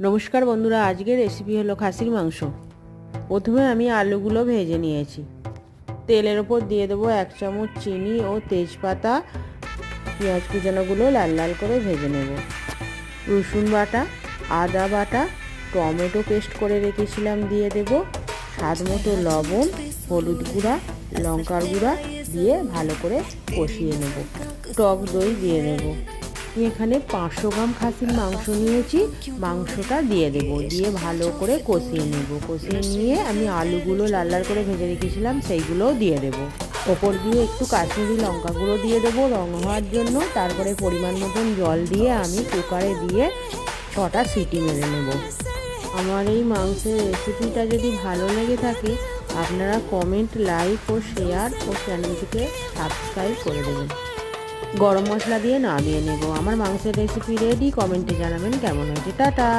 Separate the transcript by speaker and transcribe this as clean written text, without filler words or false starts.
Speaker 1: নমস্কার বন্ধুরা, আজকের রেসিপি হলো খাসির মাংস। প্রথমে আমি আলুগুলো ভেজে নিয়েছি। তেলের ওপর দিয়ে দেবো 1 চামচ চিনি ও তেজপাতা। পেঁয়াজ কুচানোগুলো লাল লাল করে ভেজে নেব। রসুন বাটা, আদা বাটা, টমেটো পেস্ট করে রেখেছিলাম দিয়ে দেব। স্বাদ মতো লবণ, হলুদ গুঁড়া, লঙ্কার গুঁড়া দিয়ে ভালো করে কষিয়ে নেব। টক দই দিয়ে দেব। এখানে 500 গ্রাম খাসির মাংস নিয়েছি, মাংসটা দিয়ে দেব। দিয়ে ভালো করে কষিয়ে নেব। কষিয়ে নিয়ে আমি আলুগুলো লাল লাল করে ভেজে রেখেছিলাম সেইগুলোও দিয়ে দেব। ওপর দিয়ে একটু কাশ্মীরি লঙ্কা গুঁড়ো দিয়ে দেবো রং হওয়ার জন্য। তারপরে পরিমাণ মতন জল দিয়ে আমি কুকারে দিয়ে 6টা সিটি মেরে নেব। আমার এই মাংসের রেসিপিটা যদি ভালো লেগে থাকে আপনারা কমেন্ট, লাইক ও শেয়ার ও চ্যানেলটিকে সাবস্ক্রাইব করে দেবেন। গরম মশলা দিয়ে নামিয়ে নেব। আমার মাংসের রেসিপি রেডি। কমেন্টে জানাবেন কেমন হয়েছে। টাটা।